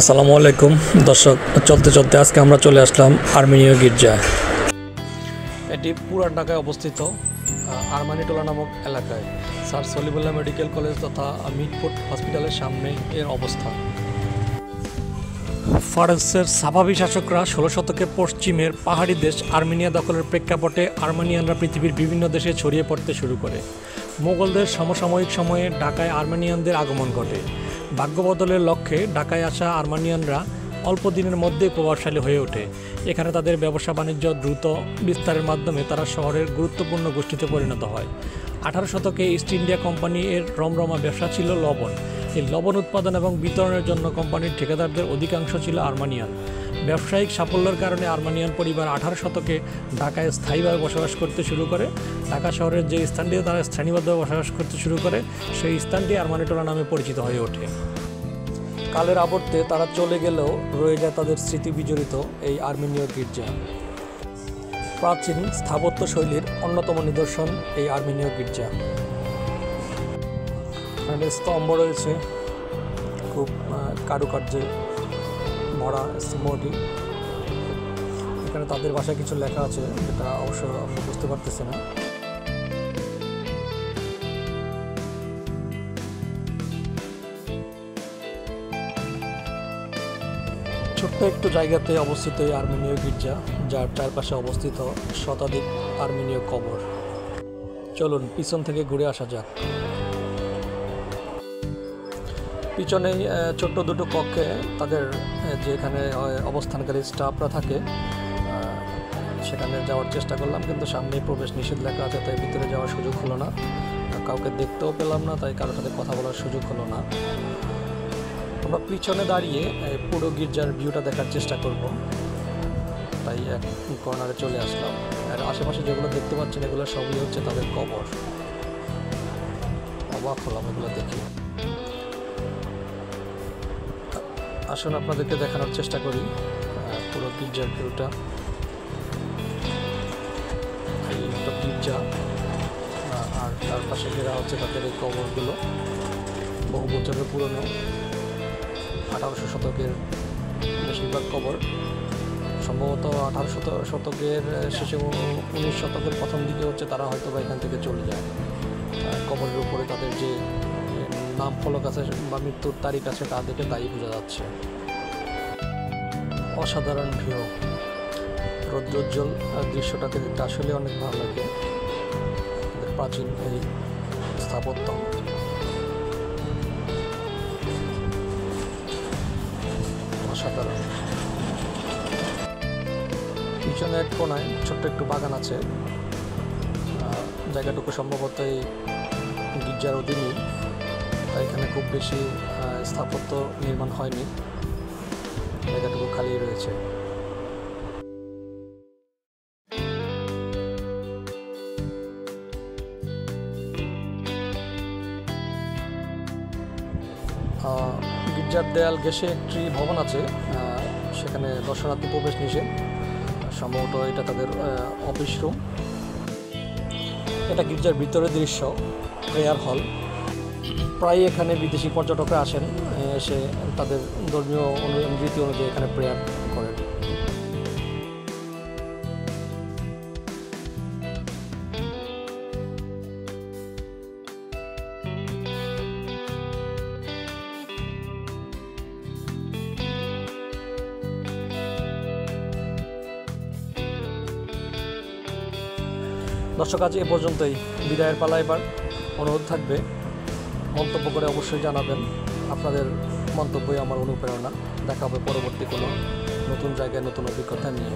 আসসালামু আলাইকুম দর্শক, চলতে চলতে আজকে আমরা চলে আসলাম আর্মেনীয় গির্জায়। এটি পুরান ঢাকায় অবস্থিত আরমানিটোলা নামক এলাকায় স্যার সলিমুল্লাহ মেডিকেল কলেজ তথা মিটফোর্ড হসপিটালের সামনে এর অবস্থান। ফারসের সাফাভি শাসকরা 16 শতকে পশ্চিমের পাহাড়ি দেশ আর্মেনিয়া দখলের প্রেক্ষাপটে আর্মেনিয়ানরা পৃথিবীর বিভিন্ন দেশে ছড়িয়ে পড়তে শুরু করে। মোগলদের সমসাময়িক সময়ে ঢাকায় আর্মেনিয়ানদের আগমন ঘটে। ভাগ্যবদলের লক্ষ্যে ঢাকায় আসা আর্মেনিয়ানরা অল্প দিনের মধ্যেই প্রভাবশালী হয়ে ওঠে। এখানে তাদের ব্যবসা বাণিজ্য দ্রুত বিস্তারের মাধ্যমে তারা শহরের গুরুত্বপূর্ণ গোষ্ঠীতে পরিণত হয়। 18 শতকে ইস্ট ইন্ডিয়া কোম্পানি এর রমরমা ব্যবসা ছিল লবণ। এই লবণ উৎপাদন এবং বিতরণের জন্য কোম্পানির ঠিকাদারদের অধিকাংশ ছিল আর্মেনিয়ান। ব্যবসায়িক সাফল্যের কারণে আর্মেনিয়ান পরিবার 18 শতকে ঢাকায় স্থায়ীভাবে বসবাস করতে শুরু করে। ঢাকা শহরের যে স্থানটিতে তারা শ্রেণীবদ্ধভাবে বসবাস করতে শুরু করে সেই স্থানটি আরমানিটোলা নামে পরিচিত হয়ে ওঠে। কালের আবর্তে তারা চলে গেলেও রয়ে যায় তাদের স্মৃতি বিজড়িত এই আর্মেনীয় গির্জা। প্রাচীন স্থাপত্য শৈলীর অন্যতম নিদর্শন এই আর্মেনীয় গির্জা। এখানে স্তম্ভ রয়েছে, খুব কারুকার্যে ভরা স্তম্ভটি। এখানে তাদের ভাষায় কিছু লেখা আছে, যেটা অবশ্য আপনি বুঝতে পারতেছে না। ছোট্ট একটু জায়গাতে অবস্থিত এই আর্মেনীয় গির্জা, যার চারপাশে অবস্থিত শতাধিক আর্মেনীয় কবর। চলুন পিছন থেকে ঘুরে আসা যাক। পিছনেই ছোট্ট দুটো কক্ষে তাদের যেখানে অবস্থানকারী স্টাফরা থাকে সেখানে যাওয়ার চেষ্টা করলাম, কিন্তু সামনেই প্রবেশ নিষেধ লেখা আছে, তাই ভিতরে যাওয়ার সুযোগ হলো না। কাউকে দেখতেও পেলাম না, তাই কারোর সাথে কথা বলার সুযোগ হলো না। আমরা পিছনে দাঁড়িয়ে পুরো গির্জার ভিউটা দেখার চেষ্টা করব, তাই এক কর্নারে চলে আসলাম। আর আশেপাশে যেগুলো দেখতে পাচ্ছেন এগুলো সবই হচ্ছে তাদের কবর। অবাক হলাম এগুলো দেখি। আসুন আপনাদেরকে দেখানোর চেষ্টা করি পুরো গির্জার ভিউটা। এই একটা গির্জা, আর তার পাশে ঘেরা হচ্ছে তাদের এই কবরগুলো, বহু বছরের পুরনো। 1800 শতকের বেশিরভাগ কবর, সম্ভবত 18 শতকের শেষে 19 শতকের প্রথম দিকে হচ্ছে তারা হয়তো বা এখান থেকে চলে যায়। কবরের উপরে তাদের যে নাম ফলক আছে বা মৃত্যুর তারিখ আছে তা দেখে তাই বোঝা যাচ্ছে। অসাধারণ ভিউ, রৌদ্রোজ্জ্বল দৃশ্যটাকে দেখতে আসলে অনেক ভালো লাগে। প্রাচীন এই স্থাপত্য অসাধারণ। পিছনে এক কোনায় ছোট্ট একটু বাগান আছে, জায়গাটুকু সম্ভবত এই গির্জার অধীনই, তাই এখানে খুব বেশি স্থাপত্য নির্মাণ হয়নি, জায়গাটুকু খালি রয়েছে। গির্জার দেয়াল ঘেঁষে একটি ভবন আছে, সেখানে দর্শনার্থী প্রবেশ নিষেধ। সম্ভবত এটা তাদের অফিস রুম। এটা গির্জার ভিতরের দৃশ্য, প্রেয়ার হল। প্রায় এখানে বিদেশি পর্যটকরা আসেন, এসে তাদের ধর্মীয় রীতি অনুযায়ী এখানে প্রেয়ার করেন। দর্শক, আজ এ পর্যন্তই। বিদায়ের পালা এবার। অনুরোধ থাকবে মন্তব্য করে অবশ্যই জানাবেন। আপনাদের মন্তব্যই আমার অনুপ্রেরণা। দেখা হবে পরবর্তী কোনো নতুন জায়গায় নতুন অভিজ্ঞতা নিয়ে।